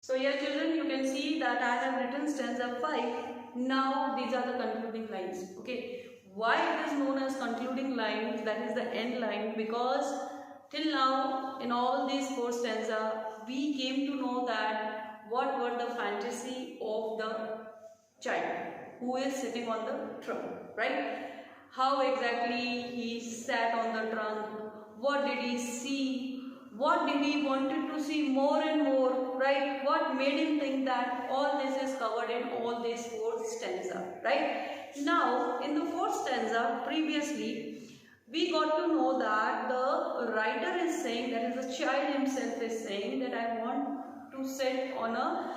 So here children, you can see that I have written stanza 5. Now these are the concluding lines. Okay, why it is known as concluding lines, that is the end line, because till now in all these 4 stanza we came to know that what were the fantasy of the child who is sitting on the trunk, right? How exactly he sat on the trunk, what did he see, what did he wanted to see more and more, right? What made him think that? All this is covered in all these 4 stanza, right? Now in the 4th stanza previously we got to know that the writer is saying, that is the child himself is saying, that I want to sit on a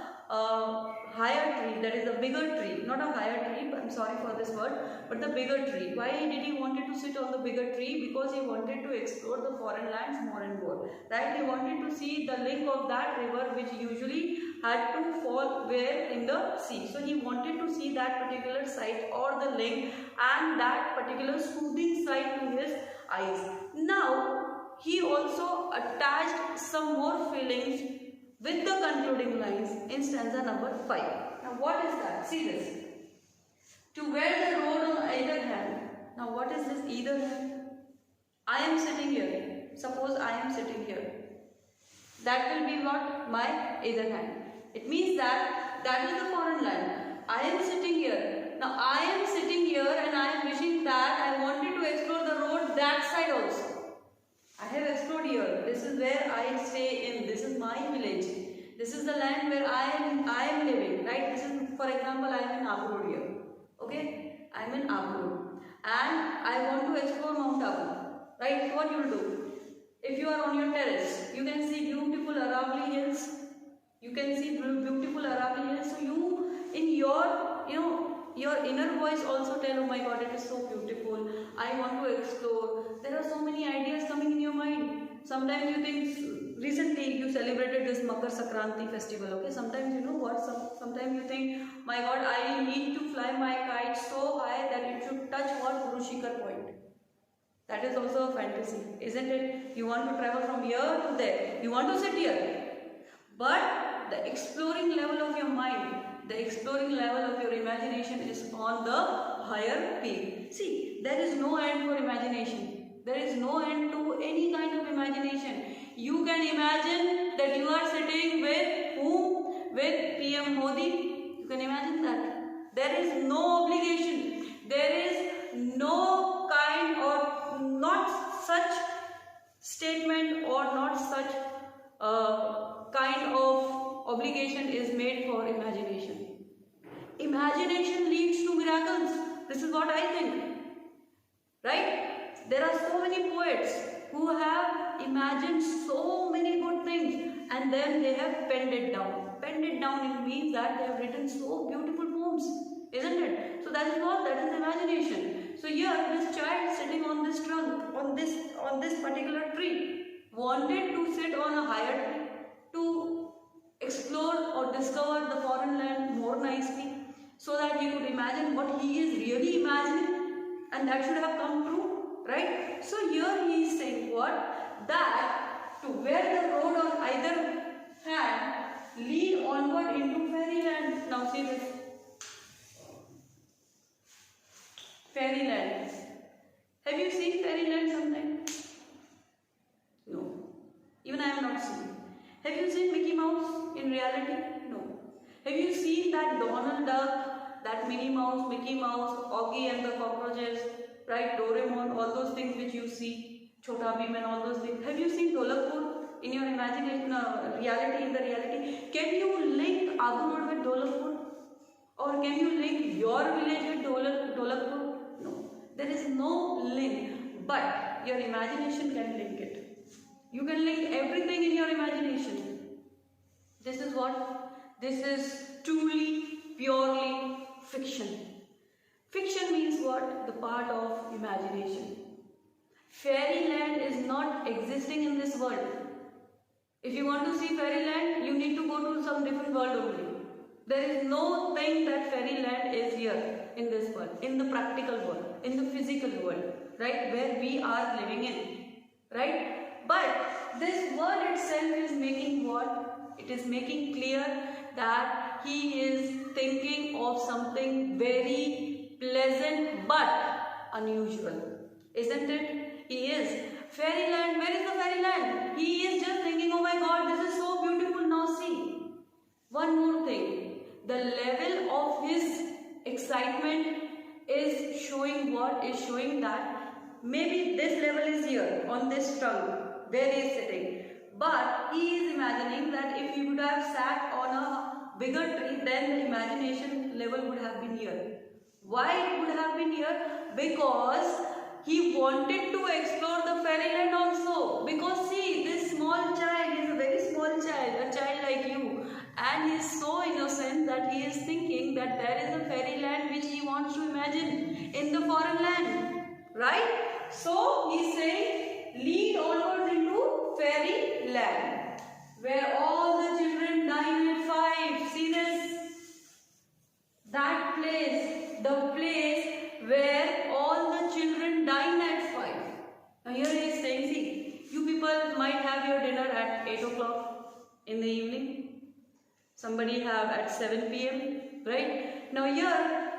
higher tree, that is a bigger tree, not a higher tree, I'm sorry for this word, but the bigger tree. Why did he wanted to sit on the bigger tree? Because he wanted to explore the foreign lands more and more, right? He wanted to see the link of that river which usually had to fall where in the sea. So he wanted to see that particular site or the link and that particular soothing side to his eyes. Now he also attached some more feelings with the concluding lines in stanza number 5. Now what is that? See this. To where the road on either hand. Now what is this either hand? I am sitting here. Suppose I am sitting here. That will be what? My either hand. It means that is the foreign land. I am sitting here. Now I am sitting here and I am wishing that I wanted to explore the road that side also. I have explored here. This is where I stay in. This is my village. This is the land where I am living. Right? This is, for example, I am in Abu here. Okay? I am in Abu. And I want to explore Mount Abu. Right? So what you will do? If you are on your terrace, you can see beautiful Aravalli hills. You can see beautiful Aravalli hills. So you, in your, your inner voice also tell, oh my God, it is so beautiful. I want to explore. There are so many ideas coming in your mind. Sometimes you think, recently you celebrated this Makar Sankranti festival, okay? Sometimes you know what, sometimes you think, my God, I need to fly my kite so high that it should touch what Guru Shikhar point. That is also a fantasy, isn't it? You want to travel from here to there. You want to sit here. But the exploring level of your mind, the exploring level of your imagination is on the higher peak. See, there is no end for imagination. There is no end to any kind of imagination. You can imagine that you are sitting with whom? With PM Modi. You can imagine that. There is no obligation. There is no kind or not such statement or not such kind of obligation is made for imagination. Imagination leads to miracles. This is what I think. Right? There are so many poets who have imagined so many good things and then they have penned it down. Penned it down, it means that they have written so beautiful poems, isn't it? So that is what? That is imagination. So here this child sitting on this trunk, on this particular tree, wanted to sit on a higher tree to explore or discover the foreign land more nicely so that he could imagine what he is really imagining, and that should have come true. Right? So here he is saying what? That to where the road on either hand lead onward into fairyland. Now see this. Fairyland. Have you seen fairyland sometime? No. Even I have not seen. Have you seen Mickey Mouse in reality? No. Have you seen that Donald Duck, that Minnie Mouse, Mickey Mouse, Augie and the Cockroaches? Right, Doraemon, all those things which you see, Chota Bheem and all those things. Have you seen Dholakpur in your imagination, reality, in the reality? Can you link Abu Road with Dholakpur? Or can you link your village with Dholakpur? No, there is no link, but your imagination can link it. You can link everything in your imagination. This is what? This is truly, purely fiction. Fiction means what? The part of imagination. Fairyland is not existing in this world. If you want to see fairyland, you need to go to some different world only. There is no thing that fairyland is here in this world, in the practical world, in the physical world, right? Where we are living in, right? But this world itself is making what? It is making clear that he is thinking of something very pleasant but unusual. Isn't it? He is. Fairyland, where is the fairyland? He is just thinking, oh my God, this is so beautiful. Now see. One more thing. The level of his excitement is showing what? Is showing that maybe this level is here on this trunk where he is sitting. But he is imagining that if he would have sat on a bigger tree, then the imagination level would have been here. Why it would have been here? Because he wanted to explore the fairyland also. Because see, this small child is a very small child, a child like you, and he is so innocent that he is thinking that there is a fairyland which he wants to imagine in the foreign land, right? So he is saying, lead onwards into fairyland, where all the children dine at 5. See this? That place, the place where all the children dine at 5. Now here he is saying, see, you people might have your dinner at 8 o'clock in the evening. Somebody have at 7 p.m. right? Now here,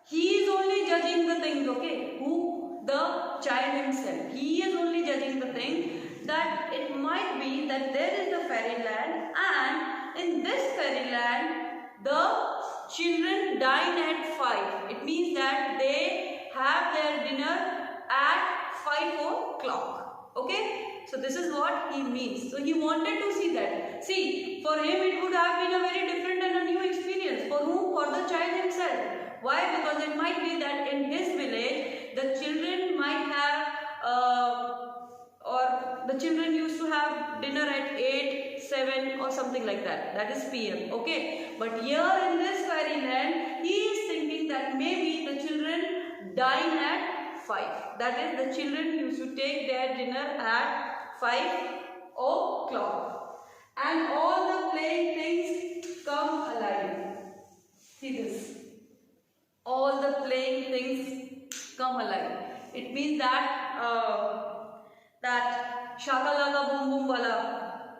he is only judging the things, okay? Who? The child himself. He is only judging the thing that it might be that there is the fairyland, and in this fairyland, the children dine at 5. It means that they have their dinner at 5 o'clock. Okay? So this is what he means. So he wanted to see that. See, for him it would have been a very different and a new experience. For whom? For the child himself. Why? Because it might be that in his village, the children might have, or the children used to have dinner at 8, 7 or something like that. That is PM. Okay. But here in this fairyland, he is thinking that maybe the children dine at 5. That is, the children used to take their dinner at 5 o'clock. And all the playing things come alive. See this. All the playing things come alive. It means that that shakalaka boom boom wala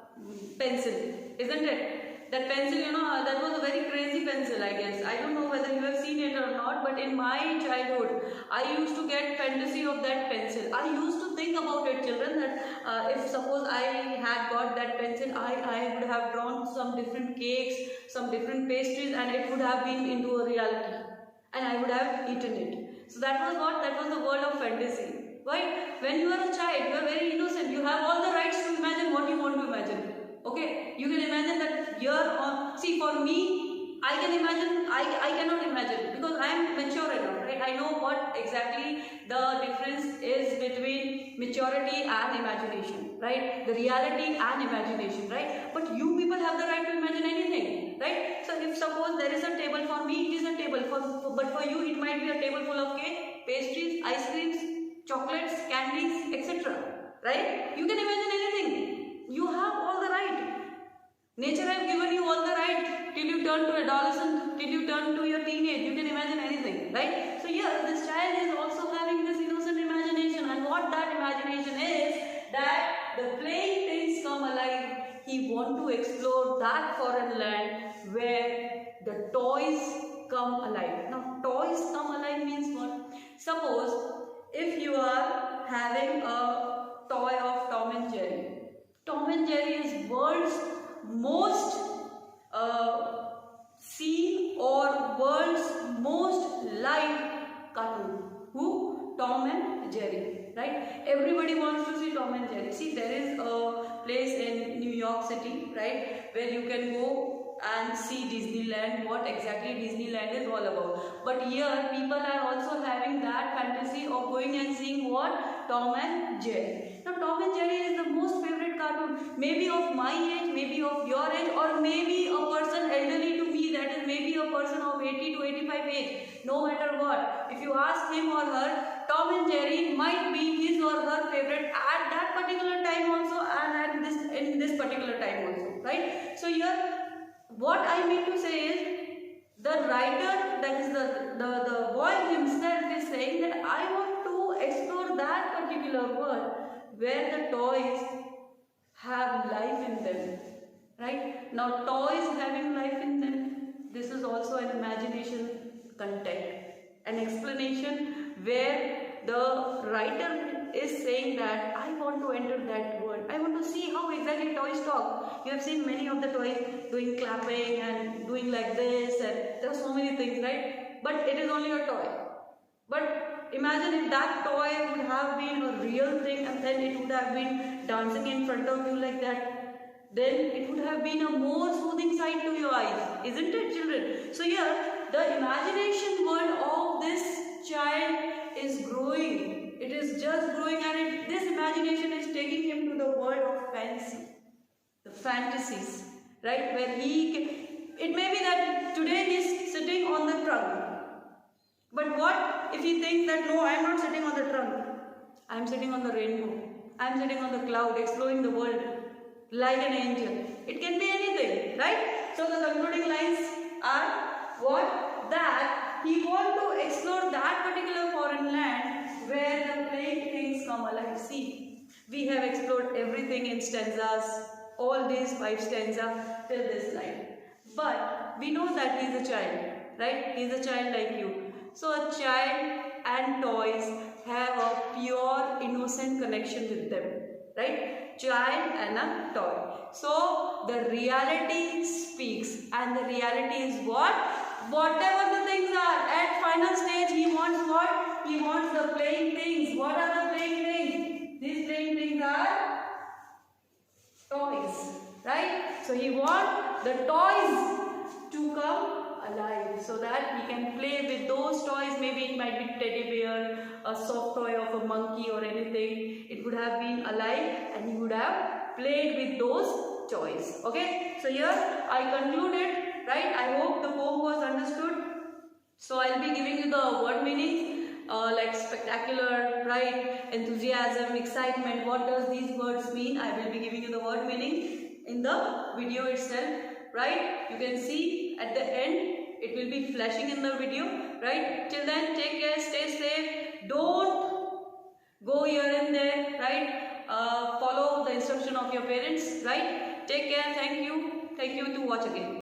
pencil, isn't it? That pencil, you know, that was a very crazy pencil, I guess. I don't know whether you have seen it or not, but in my childhood, I used to get fantasy of that pencil. I used to think about it, children, that if suppose I had got that pencil, I would have drawn some different cakes, some different pastries, and it would have been into a reality. And I would have eaten it. So that was what? That was the world of fantasy. Right? When you are a child, you are very innocent. You have all the rights to imagine what you want to imagine. Okay? You can imagine that here on... See, for me, I can imagine, I cannot imagine because I am mature enough, right? I know what exactly the difference is between maturity and imagination, right? The reality and imagination, right? But you people have the right to imagine anything, right? So if suppose there is a table, for me it is a table, but for you it might be a table full of cake, pastries, ice creams, chocolates, candies, etc. Right? You can imagine anything. You have all the right. Nature has given you all the right till you turn to adolescent, till you turn to your teenage. You can imagine anything, right? So here, this child is also having this innocent imagination, and what that imagination is, that the playing things come alive. He wants to explore that foreign land where the toys come alive. Now, toys come alive means what? Suppose if you are having a toy of Tom and Jerry. Tom and Jerry is world's most seen or world's most liked cartoon. Who? Tom and Jerry, right? Everybody wants to see Tom and Jerry. See, there is a place in New York City, right, where you can go and see Disneyland, what exactly Disneyland is all about. But here, people are also having that fantasy of going and seeing what? Tom and Jerry. Now, Tom and Jerry is the most favorite cartoon, maybe of my age, maybe of your age, or maybe a person elderly to me, that is maybe a person of 80 to 85 age. No matter what, if you ask him or her, Tom and Jerry might be his or her favorite at that particular time also, and at in this particular time also, right? So here, what I mean to say is, the writer, that is the boy himself, is saying that I want to explore that particular world where the toys have life in them, right? Now toys having life in them, this is also an imagination content, an explanation where the writer is saying that I want to enter that world, I want to see how exactly toys talk. You have seen many of the toys doing clapping and doing like this, and there are so many things, right? But it is only a toy. But imagine if that toy would have been a real thing, and then it would have been dancing in front of you like that, then it would have been a more soothing sight to your eyes, isn't it, children? So here, the imagination world of this child is growing. It is just growing, and this imagination is taking him to the world of fancy, the fantasies, right? Where it may be that today he is sitting on the trunk. But what if he thinks that no, I am not sitting on the trunk, I am sitting on the rainbow, I am sitting on the cloud, exploring the world like an angel. It can be anything, right? So the concluding lines are what? That he wants to explore that particular foreign land where the playing things come alive. See, we have explored everything in stanzas, all these 5 stanzas till this line. But we know that he is a child, right? He is a child like you. So a child and toys have a pure innocent connection with them, right? Child and a toy. So the reality speaks, and the reality is what? Whatever the things are, at final stage he wants what? He wants the playing things. What are the playing things? These playing things are toys, right? So he wants the toys to come alive so that he can play with those toys. Maybe it might be teddy bear, a soft toy of a monkey or anything. It would have been alive and he would have played with those toys. Okay, so here I concluded, right? I hope the poem was understood. So I'll be giving you the word meaning, like spectacular, right, enthusiasm, excitement. What does these words mean? I will be giving you the word meaning in the video itself, right? You can see at the end it will be flashing in the video, right? Till then, take care, stay safe, don't go here and there, right? Follow the instruction of your parents, right? Take care, thank you to watch again.